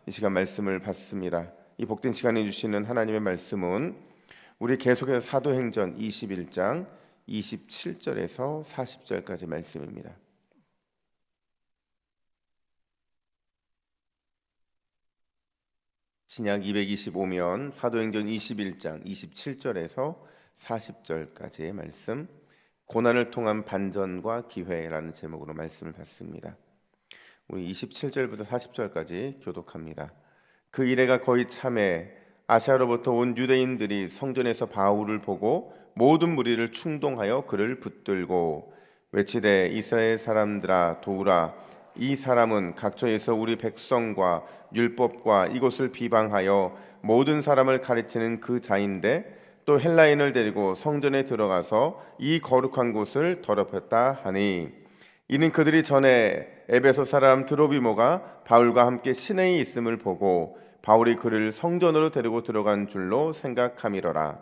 이 시간 말씀을 받습니다. 이 복된 시간에 주시는 하나님의 말씀은 우리 계속해서 사도행전 21장 27절에서 40절까지 말씀입니다. 신약 225면 사도행전 21장 27절에서 40절까지의 말씀, 고난을 통한 반전과 기회라는 제목으로 말씀을 받습니다. 우리 27절부터 40절까지 교독합니다. 그 이래가 거의 참에 아시아로부터 온 유대인들이 성전에서 바울을 보고 모든 무리를 충동하여 그를 붙들고 외치되 이스라엘 사람들아 도우라, 이 사람은 각처에서 우리 백성과 율법과 이곳을 비방하여 모든 사람을 가르치는 그 자인데 또 헬라인을 데리고 성전에 들어가서 이 거룩한 곳을 더럽혔다 하니, 이는 그들이 전에 에베소 사람 드로비모가 바울과 함께 시내에 있음을 보고 바울이 그를 성전으로 데리고 들어간 줄로 생각함이러라.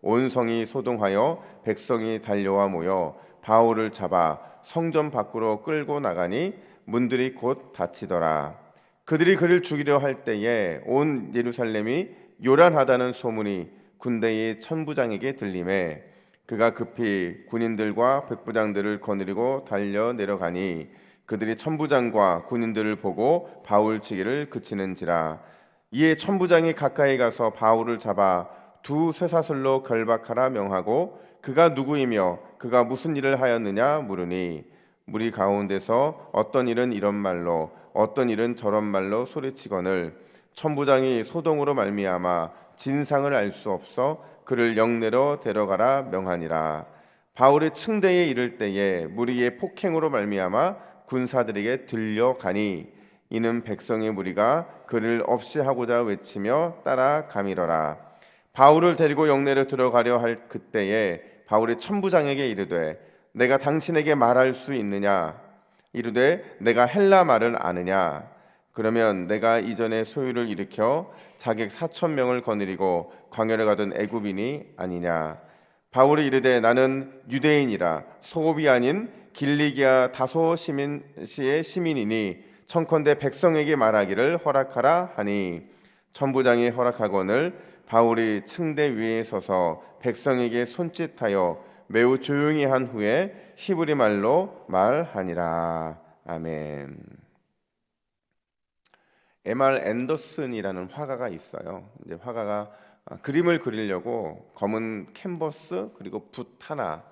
온 성이 소동하여 백성이 달려와 모여 바울을 잡아 성전 밖으로 끌고 나가니 문들이 곧 닫히더라. 그들이 그를 죽이려 할 때에 온 예루살렘이 요란하다는 소문이 군대의 천부장에게 들리매 그가 급히 군인들과 백부장들을 거느리고 달려 내려가니 그들이 천부장과 군인들을 보고 바울 치기를 그치는지라. 이에 천부장이 가까이 가서 바울을 잡아 두 쇠사슬로 결박하라 명하고 그가 누구이며 그가 무슨 일을 하였느냐 물으니 무리 가운데서 어떤 일은 이런 말로 어떤 일은 저런 말로 소리치거늘 천부장이 소동으로 말미암아 진상을 알 수 없어 그를 영내로 데려가라 명하니라. 바울이 층대에 이를 때에 무리의 폭행으로 말미암아 군사들에게 들려가니 이는 백성의 무리가 그를 없이 하고자 외치며 따라가미러라. 바울을 데리고 영내로 들어가려 할 그때에 바울이 천부장에게 이르되 내가 당신에게 말할 수 있느냐? 이르되 내가 헬라 말을 아느냐? 그러면 내가 이전에 소유를 일으켜 자객 4,000명을 거느리고 광야를 가던 애굽인이 아니냐? 바울이 이르되 나는 유대인이라 소읍이 아닌 길리기아 다소 시의 시민이니 청컨대 백성에게 말하기를 허락하라 하니 천부장이 허락하거늘 바울이 층대 위에 서서 백성에게 손짓하여 매우 조용히 한 후에 히브리 말로 말하니라. 아멘. M.R. 앤더슨이라는 화가가 있어요. 이제 화가가 그림을 그리려고 검은 캔버스 그리고 붓 하나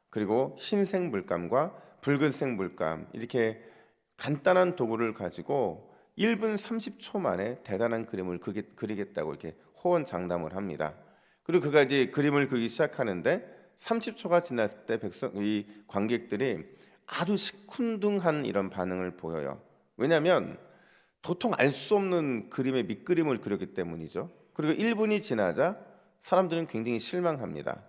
그리고 흰색 물감과 붉은색 물감 이렇게 간단한 도구를 가지고 1분 30초 만에 대단한 그림을 그리겠다고 이렇게 호언장담을 합니다. 그리고 그가 이제 그림을 그리기 시작하는데 30초가 지났을 때 이 관객들이 아주 시큰둥한 이런 반응을 보여요. 왜냐하면 도통 알 수 없는 그림의 밑그림을 그렸기 때문이죠. 그리고 1분이 지나자 사람들은 굉장히 실망합니다.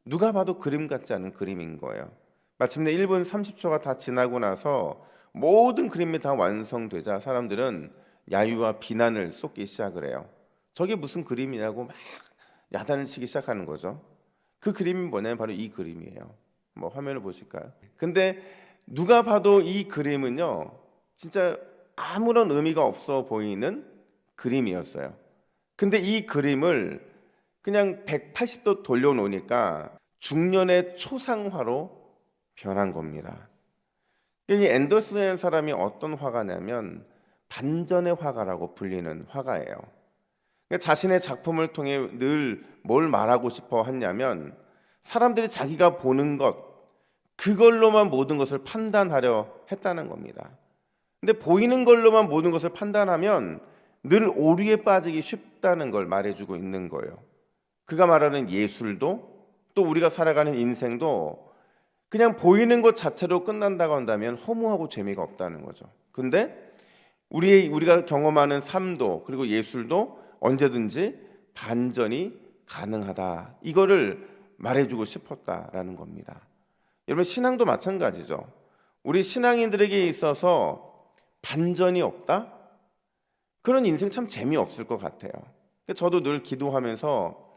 누가 봐도 그림 같지 않은 그림인 거예요. 마침내 1분 30초가 다 지나고 나서 모든 그림이 다 완성되자 사람들은 야유와 비난을 쏟기 시작을 해요. 저게 무슨 그림이냐고 막 야단을 치기 시작하는 거죠. 그 그림이 뭐냐면 바로 이 그림이에요. 뭐 화면을 보실까요? 근데 누가 봐도 이 그림은요 진짜 아무런 의미가 없어 보이는 그림이었어요. 근데 이 그림을 그냥 180도 돌려놓으니까 중년의 초상화로 변한 겁니다. 이 앤더슨이라는 사람이 어떤 화가냐면 반전의 화가라고 불리는 화가예요. 자신의 작품을 통해 늘 뭘 말하고 싶어 했냐면 사람들이 자기가 보는 것 그걸로만 모든 것을 판단하려 했다는 겁니다. 근데 보이는 걸로만 모든 것을 판단하면 늘 오류에 빠지기 쉽다는 걸 말해주고 있는 거예요. 그가 말하는 예술도 또 우리가 살아가는 인생도 그냥 보이는 것 자체로 끝난다고 한다면 허무하고 재미가 없다는 거죠. 근데 우리가 경험하는 삶도 그리고 예술도 언제든지 반전이 가능하다. 이거를 말해주고 싶었다라는 겁니다. 여러분 신앙도 마찬가지죠. 우리 신앙인들에게 있어서 반전이 없다? 그런 인생 참 재미없을 것 같아요. 저도 늘 기도하면서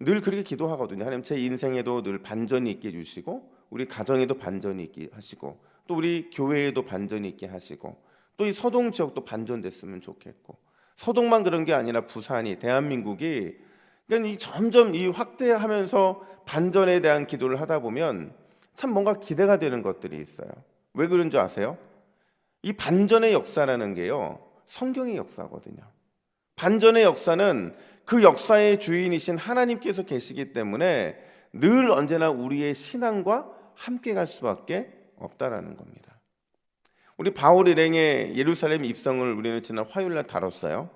늘 그렇게 기도하거든요. 하나님 제 인생에도 늘 반전이 있게 해주시고 우리 가정에도 반전이 있게 하시고 또 우리 교회에도 반전이 있게 하시고 또 이 서동 지역도 반전됐으면 좋겠고 서동만 그런 게 아니라 부산이, 대한민국이 그러니까 점점 이 확대하면서 반전에 대한 기도를 하다 보면 참 뭔가 기대가 되는 것들이 있어요. 왜 그런 줄 아세요? 이 반전의 역사라는 게요, 성경의 역사거든요. 반전의 역사는 그 역사의 주인이신 하나님께서 계시기 때문에 늘 언제나 우리의 신앙과 함께 갈 수밖에 없다라는 겁니다. 우리 바울 일행의 예루살렘 입성을 우리는 지난 화요일날 다뤘어요.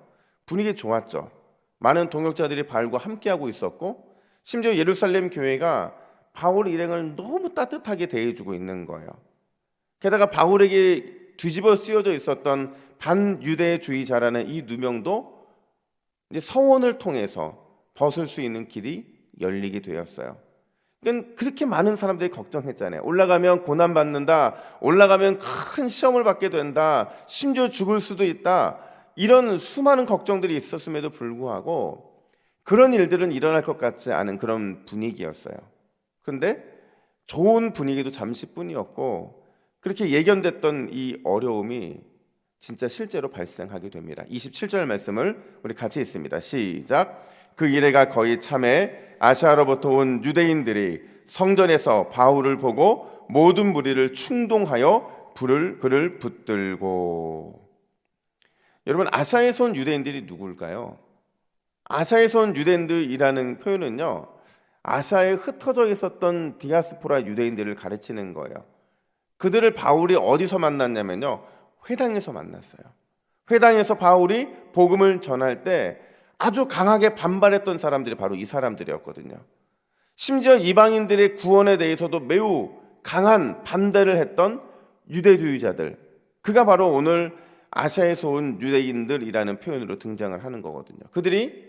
분위기 좋았죠. 많은 동역자들이 바울과 함께하고 있었고, 심지어 예루살렘 교회가 바울 일행을 너무 따뜻하게 대해주고 있는 거예요. 게다가 바울에게 뒤집어 쓰여져 있었던 반유대주의자라는 이 누명도 이제 서원을 통해서 벗을 수 있는 길이 열리게 되었어요. 그러니까 그렇게 많은 사람들이 걱정했잖아요. 올라가면 고난 받는다, 올라가면 큰 시험을 받게 된다, 심지어 죽을 수도 있다, 이런 수많은 걱정들이 있었음에도 불구하고 그런 일들은 일어날 것 같지 않은 그런 분위기였어요. 그런데 좋은 분위기도 잠시뿐이었고, 그렇게 예견됐던 이 어려움이 진짜 실제로 발생하게 됩니다. 27절 말씀을 우리 같이 읽습니다. 시작. 그 이래가 거의 참에 아시아로부터 온 유대인들이 성전에서 바울을 보고 모든 무리를 충동하여 그를 붙들고. 여러분, 아시아에서 온 유대인들이 누굴까요? 아시아에서 온 유대인들이라는 표현은요, 아시아에 흩어져 있었던 디아스포라 유대인들을 가르치는 거예요. 그들을 바울이 어디서 만났냐면요, 회당에서 만났어요. 회당에서 바울이 복음을 전할 때 아주 강하게 반발했던 사람들이 바로 이 사람들이었거든요. 심지어 이방인들의 구원에 대해서도 매우 강한 반대를 했던 유대주의자들, 그가 바로 오늘 아시아에서 온 유대인들이라는 표현으로 등장을 하는 거거든요. 그들이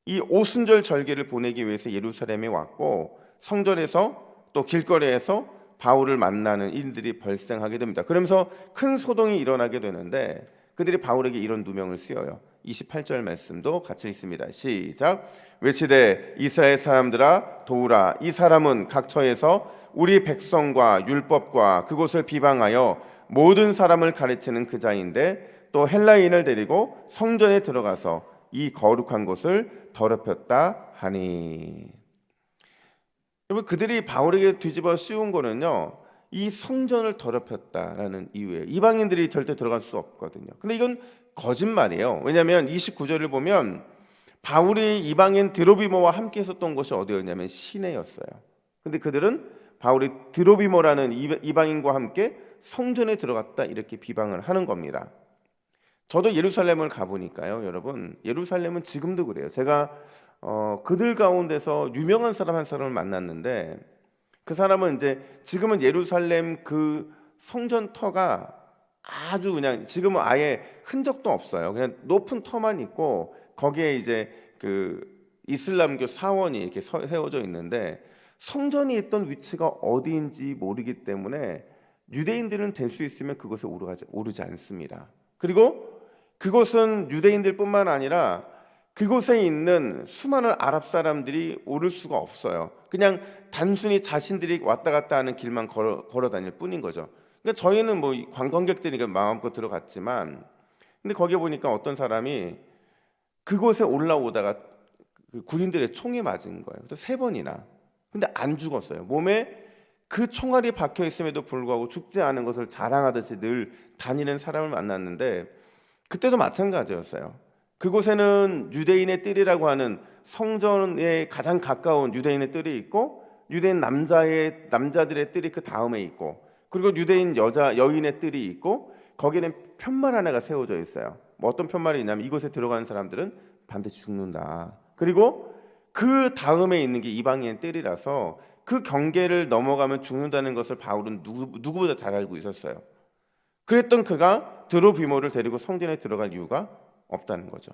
이 오순절 절기를 보내기 위해서 예루살렘에 왔고, 성전에서 또 길거리에서 바울을 만나는 일들이 발생하게 됩니다. 그러면서 큰 소동이 일어나게 되는데 그들이 바울에게 이런 누명을 씌워요. 28절 말씀도 같이 읽습니다. 시작. 외치되 이스라엘 사람들아 도우라. 이 사람은 각처에서 우리 백성과 율법과 그곳을 비방하여 모든 사람을 가르치는 그 자인데 또 헬라인을 데리고 성전에 들어가서 이 거룩한 곳을 더럽혔다 하니. 여러분, 그들이 바울에게 뒤집어 씌운 거는요, 이 성전을 더럽혔다라는 이유예요. 이방인들이 절대 들어갈 수 없거든요. 근데 이건 거짓말이에요. 왜냐하면 29절을 보면 바울이 이방인 드로비모와 함께 있었던 곳이 어디였냐면 시내였어요. 근데 그들은 바울이 드로비모라는 이방인과 함께 성전에 들어갔다 이렇게 비방을 하는 겁니다. 저도 예루살렘을 가보니까요, 여러분, 예루살렘은 지금도 그래요. 제가 그들 가운데서 유명한 사람 한 사람을 만났는데, 그 사람은 이제 지금은 예루살렘 그 성전터가 아주 그냥 지금은 아예 흔적도 없어요. 그냥 높은 터만 있고 거기에 이제 그 이슬람교 사원이 이렇게 세워져 있는데, 성전이 있던 위치가 어디인지 모르기 때문에 유대인들은 될 수 있으면 그곳에 오르지 않습니다. 그리고 그곳은 유대인들뿐만 아니라 그곳에 있는 수많은 아랍 사람들이 오를 수가 없어요. 그냥 단순히 자신들이 왔다 갔다 하는 길만 걸어 다닐 뿐인 거죠. 그러니까 저희는 뭐 관광객들이니까 마음껏 들어갔지만, 근데 거기 보니까 어떤 사람이 그곳에 올라오다가 그 군인들의 총에 맞은 거예요. 그래서 3번이나. 근데 안 죽었어요. 몸에 그 총알이 박혀 있음에도 불구하고 죽지 않은 것을 자랑하듯이 늘 다니는 사람을 만났는데, 그때도 마찬가지였어요. 그곳에는 유대인의 뜰이라고 하는 성전에 가장 가까운 유대인의 뜰이 있고, 유대인 남자들의 뜰이 그 다음에 있고, 그리고 유대인 여인의 뜰이 있고, 거기에는 편말 하나가 세워져 있어요. 뭐 어떤 편말이 있냐면 이곳에 들어가는 사람들은 반드시 죽는다. 그리고 그 다음에 있는 게 이방인의 뜰이라서 그 경계를 넘어가면 죽는다는 것을 바울은 누구보다 잘 알고 있었어요. 그랬던 그가 드로비모를 데리고 성전에 들어갈 이유가 없다는 거죠.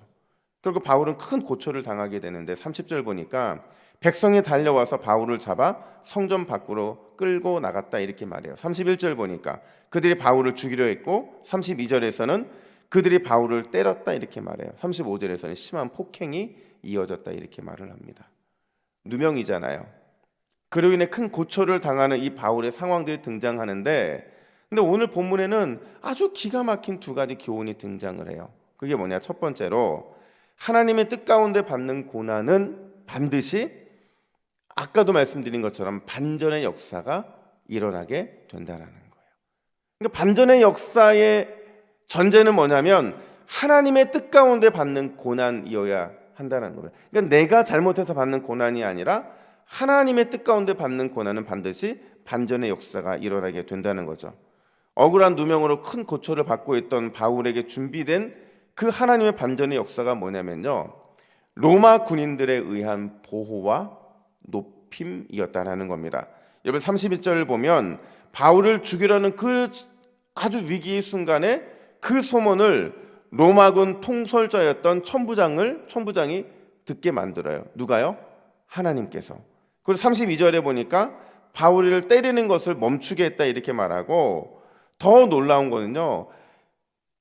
그리고 바울은 큰 고초를 당하게 되는데 30절 보니까 백성이 달려와서 바울을 잡아 성전 밖으로 끌고 나갔다 이렇게 말해요. 31절 보니까 그들이 바울을 죽이려 했고, 32절에서는 그들이 바울을 때렸다 이렇게 말해요. 35절에서는 심한 폭행이 이어졌다 이렇게 말을 합니다. 누명이잖아요. 그로 인해 큰 고초를 당하는 이 바울의 상황들이 등장하는데, 근데 오늘 본문에는 아주 기가 막힌 2가지 교훈이 등장을 해요. 그게 뭐냐? 첫 번째로 하나님의 뜻 가운데 받는 고난은 반드시 아까도 말씀드린 것처럼 반전의 역사가 일어나게 된다라는 거예요. 그러니까 반전의 역사의 전제는 뭐냐면 하나님의 뜻 가운데 받는 고난이어야 한다는 거예요. 그러니까 내가 잘못해서 받는 고난이 아니라 하나님의 뜻 가운데 받는 고난은 반드시 반전의 역사가 일어나게 된다는 거죠. 억울한 누명으로 큰 고초를 받고 있던 바울에게 준비된 그 하나님의 반전의 역사가 뭐냐면요, 로마 군인들에 의한 보호와 높임이었다라는 겁니다. 여러분 31절을 보면 바울을 죽이려는 그 아주 위기의 순간에 그 소문을 로마군 통솔자였던 천부장이 듣게 만들어요. 누가요? 하나님께서. 그리고 32절에 보니까 바울을 때리는 것을 멈추게 했다 이렇게 말하고, 더 놀라운 거는요,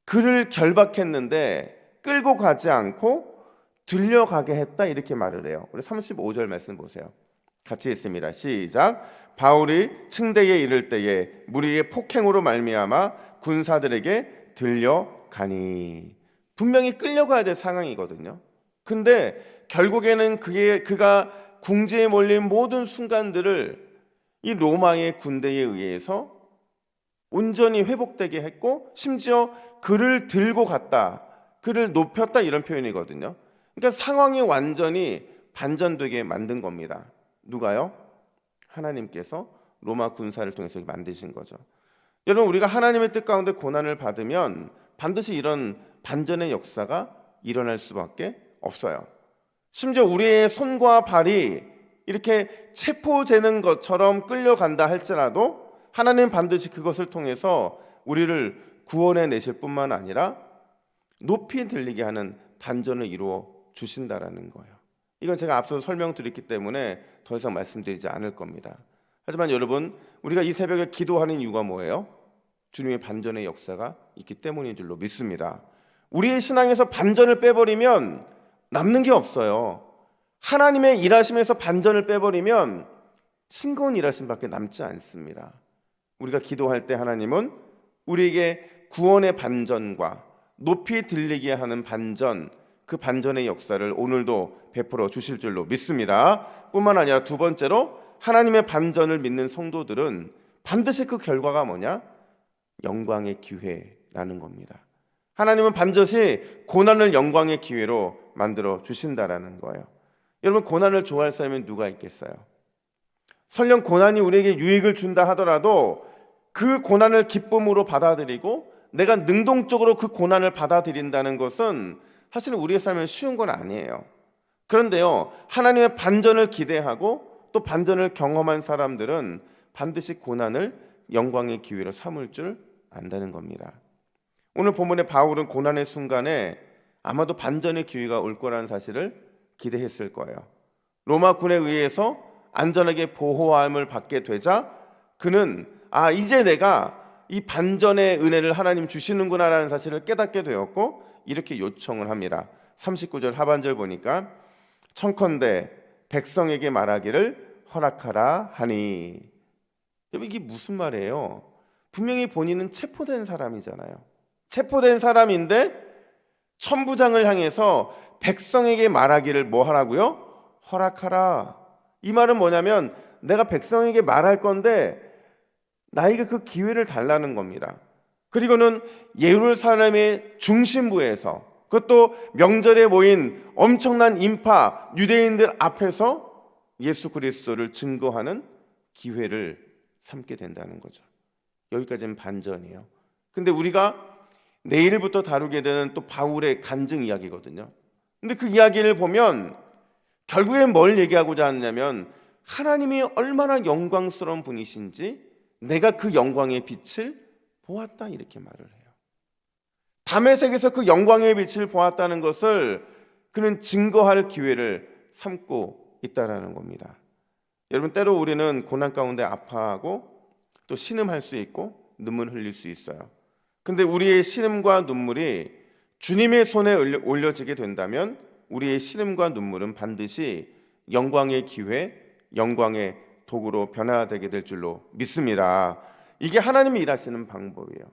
그를 결박했는데 끌고 가지 않고 들려가게 했다 이렇게 말을 해요. 우리 35절 말씀 보세요. 같이 읽습니다. 시작. 바울이 층대에 이를 때에 무리의 폭행으로 말미암아 군사들에게 들려가니. 분명히 끌려가야 될 상황이거든요. 근데 결국에는 그가 궁지에 몰린 모든 순간들을 이 로마의 군대에 의해서 온전히 회복되게 했고, 심지어 그를 들고 갔다, 그를 높였다 이런 표현이거든요. 그러니까 상황이 완전히 반전되게 만든 겁니다. 누가요? 하나님께서 로마 군사를 통해서 만드신 거죠. 여러분, 우리가 하나님의 뜻 가운데 고난을 받으면 반드시 이런 반전의 역사가 일어날 수밖에 없어요. 심지어 우리의 손과 발이 이렇게 체포되는 것처럼 끌려간다 할지라도 하나님은 반드시 그것을 통해서 우리를 구원해 내실 뿐만 아니라 높이 들리게 하는 반전을 이루어 주신다라는 거예요. 이건 제가 앞서 설명드렸기 때문에 더 이상 말씀드리지 않을 겁니다. 하지만 여러분, 우리가 이 새벽에 기도하는 이유가 뭐예요? 주님의 반전의 역사가 있기 때문인 줄로 믿습니다. 우리의 신앙에서 반전을 빼버리면 남는 게 없어요. 하나님의 일하심에서 반전을 빼버리면 싱거운 일하심밖에 남지 않습니다. 우리가 기도할 때 하나님은 우리에게 구원의 반전과 높이 들리게 하는 반전, 그 반전의 역사를 오늘도 베풀어 주실 줄로 믿습니다. 뿐만 아니라 두 번째로 하나님의 반전을 믿는 성도들은 반드시 그 결과가 뭐냐? 영광의 기회라는 겁니다. 하나님은 반드시 고난을 영광의 기회로 만들어 주신다라는 거예요. 여러분, 고난을 좋아할 사람이 누가 있겠어요? 설령 고난이 우리에게 유익을 준다 하더라도 그 고난을 기쁨으로 받아들이고 내가 능동적으로 그 고난을 받아들인다는 것은 사실은 우리의 삶에 쉬운 건 아니에요. 그런데요, 하나님의 반전을 기대하고 또 반전을 경험한 사람들은 반드시 고난을 영광의 기회로 삼을 줄 안다는 겁니다. 오늘 본문의 바울은 고난의 순간에 아마도 반전의 기회가 올 거라는 사실을 기대했을 거예요. 로마 군에 의해서 안전하게 보호함을 받게 되자 그는 이제 내가 이 반전의 은혜를 하나님 주시는구나라는 사실을 깨닫게 되었고 이렇게 요청을 합니다. 39절 하반절 보니까 청컨대 백성에게 말하기를 허락하라 하니. 이게 무슨 말이에요? 분명히 본인은 체포된 사람이잖아요. 체포된 사람인데 천부장을 향해서 백성에게 말하기를 뭐 하라고요? 허락하라. 이 말은 뭐냐면 내가 백성에게 말할 건데 나에게 그 기회를 달라는 겁니다. 그리고는 예루살렘의 중심부에서, 그것도 명절에 모인 엄청난 인파 유대인들 앞에서 예수 그리스도를 증거하는 기회를 삼게 된다는 거죠. 여기까지는 반전이에요. 근데 우리가 내일부터 다루게 되는 또 바울의 간증 이야기거든요. 근데 그 이야기를 보면 결국엔 뭘 얘기하고자 하느냐면 하나님이 얼마나 영광스러운 분이신지 내가 그 영광의 빛을 보았다 이렇게 말을 해요. 다메섹에서 그 영광의 빛을 보았다는 것을 그는 증거할 기회를 삼고 있다는 겁니다. 여러분, 때로 우리는 고난 가운데 아파하고 또 신음할 수 있고 눈물 흘릴 수 있어요. 근데 우리의 신음과 눈물이 주님의 손에 올려지게 된다면 우리의 신음과 눈물은 반드시 영광의 기회, 영광의 도구로 변화되게 될 줄로 믿습니다. 이게 하나님이 일하시는 방법이에요.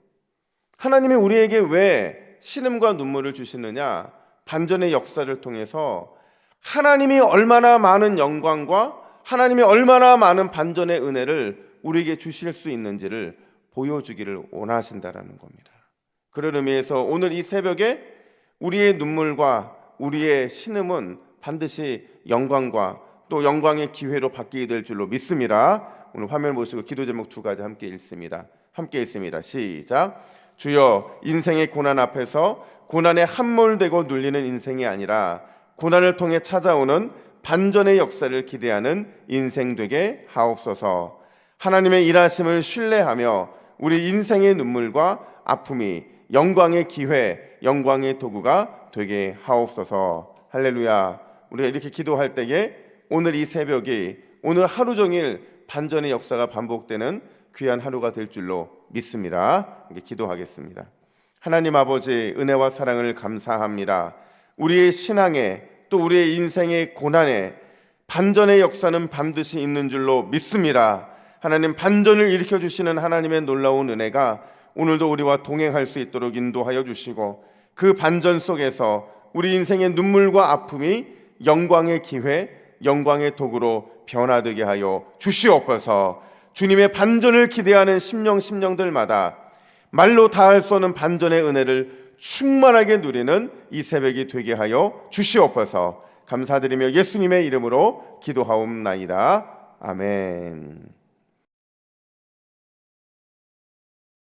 하나님이 우리에게 왜 신음과 눈물을 주시느냐? 반전의 역사를 통해서 하나님이 얼마나 많은 영광과 하나님이 얼마나 많은 반전의 은혜를 우리에게 주실 수 있는지를 보여주기를 원하신다라는 겁니다. 그런 의미에서 오늘 이 새벽에 우리의 눈물과 우리의 신음은 반드시 영광과 또 영광의 기회로 바뀌게 될 줄로 믿습니다. 오늘 화면 보시고 기도 제목 두 가지 함께 읽습니다. 함께 읽습니다. 시작. 주여, 인생의 고난 앞에서 고난에 함몰되고 눌리는 인생이 아니라 고난을 통해 찾아오는 반전의 역사를 기대하는 인생 되게 하옵소서. 하나님의 일하심을 신뢰하며 우리 인생의 눈물과 아픔이 영광의 기회, 영광의 도구가 되게 하옵소서. 할렐루야. 우리가 이렇게 기도할 때에 오늘 이 새벽이 오늘 하루 종일 반전의 역사가 반복되는 귀한 하루가 될 줄로 믿습니다. 기도하겠습니다. 하나님 아버지, 은혜와 사랑을 감사합니다. 우리의 신앙에 또 우리의 인생의 고난에 반전의 역사는 반드시 있는 줄로 믿습니다. 하나님, 반전을 일으켜 주시는 하나님의 놀라운 은혜가 오늘도 우리와 동행할 수 있도록 인도하여 주시고 그 반전 속에서 우리 인생의 눈물과 아픔이 영광의 기회, 영광의 도구로 변화되게 하여 주시옵소서. 주님의 반전을 기대하는 심령들마다 말로 다할 수 없는 반전의 은혜를 충만하게 누리는 이 새벽이 되게 하여 주시옵소서. 감사드리며 예수님의 이름으로 기도하옵나이다. 아멘.